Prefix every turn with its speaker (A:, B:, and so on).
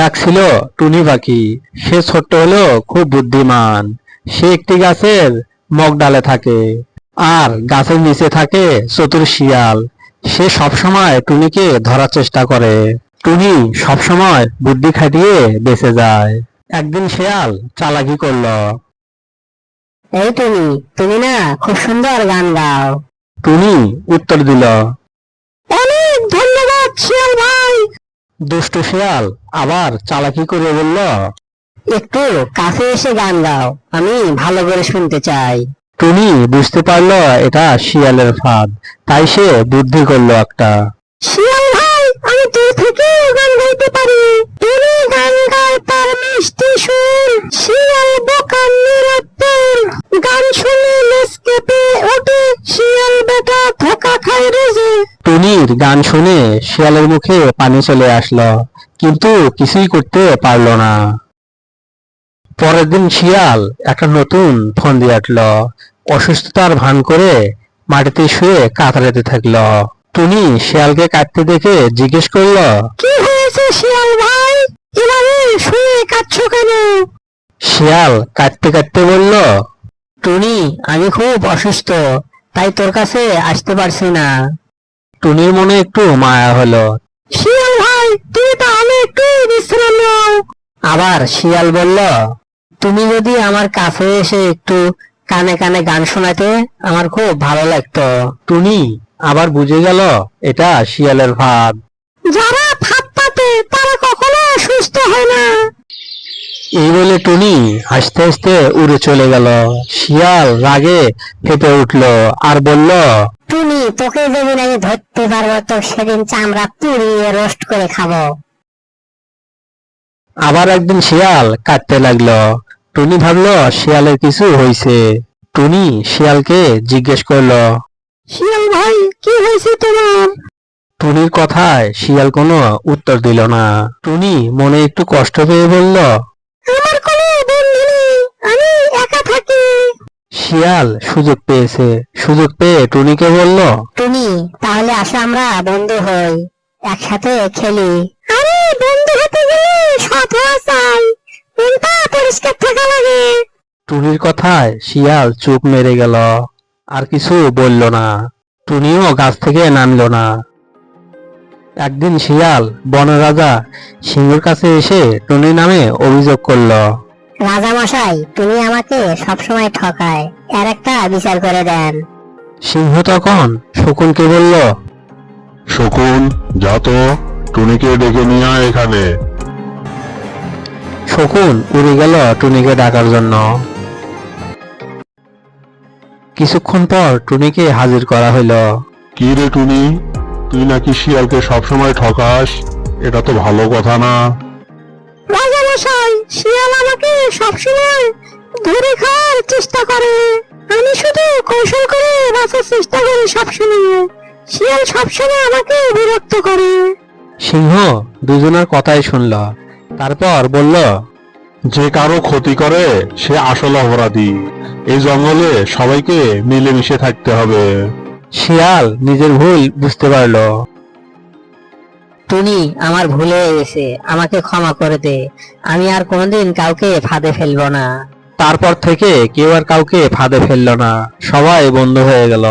A: এক ছিল টুনি পাখি। সে ছোট্ট হলেও খুব বুদ্ধিমান। সে একটি গাছের মগ ডালে থাকে, আর গাছের নিচে থাকে চতুর শিয়াল। সে সবসময় টুনিকে ধরার চেষ্টা করে। টুনি সবসময় বুদ্ধি খাটিয়ে বেঁচে যায়। একদিন শিয়াল চালাকি করলো।
B: এই টুনি, তুমি না খুব সুন্দর গান গাও।
A: টুনি উত্তর দিল,
B: অনেক ধন্যবাদ শিয়াল ভাই।
A: দুষ্টু শিয়াল আবার চালাকি করে বলল,
B: একটু কাছে এসে গান গাও, আমি ভালো করে শুনতে চাই।
A: টুনি বুঝতে পারলো এটা শিয়ালের ফাঁদ, তাই সে বুদ্ধি করলো একটা।
B: শিয়াল ভাই, আমি দূর থেকে গান গাইতে পারি। টুনি গান গায় তার মিষ্টি সুর, শিয়াল বোকার নিরত্তর। গান শুনে লেজ কেঁপে ওঠে, শিয়াল বেটা ধোকা খায় রোজে।
A: টুনির গান শুনে শিয়ালের মুখে পানি চলে আসলো, কিন্তু কিছুই করতে পারলো না। পরের দিন শিয়াল একটা নতুন ফন্দি আঁটলো। অসুস্থতার ভান করে মাটিতে শুয়ে কাতরাতে থাকলো। টুনি শিয়ালকে কাঁদতে দেখে জিজ্ঞেস করলো,
B: কি হয়েছে শিয়াল ভাই, এভাবে শুয়ে কাঁদছো কেন?
A: শিয়াল কাঁদতে কাঁদতে বলল,
B: টুনি, আমি খুব অসুস্থ, তাই তোর কাছে আসতে পারছি না।
A: টুনির মনে একটু মায়া হলো।
B: শিয়াল ভাই, তুমি তাহলে একটু বিশ্রাম নাও। আবার শিয়াল বলল, তুমি যদি আমার কাছে এসে একটু কানে কানে গান শোনাতে আমার খুব ভালো লাগতো।
A: টুনি আবার বুঝে গেল এটা শিয়ালের ফাঁদ।
B: যারা ফাঁদ পাতে তারা কখনো সুস্থ হয় না।
A: এই বলে টুনি হাসতে হাসতে উড়ে চলে গেল। শিয়াল রাগে ফেপে উঠলো আর বলল,
B: টুনি, তোকে যেদিন আমি ধরতে পারবো তো সেদিন চামড়া পুড়িয়ে রোস্ট করে খাবো।
A: আবার একদিন শিয়াল কাঁদতে লাগলো। টুনি ভাবলো শিয়ালের কিছু হয়েছে। টুনি শিয়ালকে জিজ্ঞেস করলো।
B: শিয়াল ভাই, কি হয়েছে তোমার?
A: টুনির কথায় শিয়াল কোনো উত্তর দিল না। টুনি মনে একটু কষ্ট পেয়ে বলল,
B: আমার কোনো বন্ধু নেই, আমি একা থাকি।
A: শিয়াল সুযোগ পেয়েছে। সুযোগ পেয়ে টুনিকে বলল,
B: টুনি, তাহলে আসো আমরা বন্ধু হই, একসাথে খেলি। আরে বন্ধু হতে গেলে সৎ হওয়া চাই, মনটা পরিষ্কার থাকা লাগে।
A: টুনির কথায় শিয়াল চুপ মেরে গেল, আর কিছু বলল না। টুনিও গাছ থেকে নামলো না। একদিন শিয়াল বনের রাজা সিংহের কাছে এসে টুনি নামে অভিযোগ করলো।
B: রাজা মশাই, তুমি আমাকে সবসময় ঠকায়, এর একটা বিচার করে দেন।
A: সিংহ তখন শকুনকে বলল,
C: শকুন, যা তো, টুনিকে ডেকে নিয়ে আয় এখানে।
A: শকুন উড়ে গেল টুনিকে ডাকার জন্য। কিছুক্ষণ পর টুনিকে হাজির করা হলো।
C: কি রে টুনি, তুই নাকি শিয়ালকে সবসময় ঠকাস? এটা তো ভালো কথা না।
B: রাজা মশাই, শিয়াল আমাকে সবসময় ধরে খাওয়ার চেষ্টা করে, আমি শুধু কৌশল করে বাঁচার চেষ্টা করি সবসময়। শিয়াল সবসময় আমাকে বিরক্ত করে।
A: সিংহ দুজনের কথাই শুনল, তারপর বলল,
C: যে কারো ক্ষতি করে সে আসল অপরাধী। এই জঙ্গলে সবাইকে মিলেমিশে থাকতে হবে।
A: শিয়াল নিজের ভুল বুঝতে পারলো।
B: টুনি, আমার ভুল হয়ে গেছে, আমাকে ক্ষমা করে দে, আমি আর কোনোদিন কাউকে ফাঁদে ফেলবো না।
A: তারপর থেকে কেউ আর কাউকে ফাঁদে ফেললো না, সবাই বন্ধু হয়ে গেল।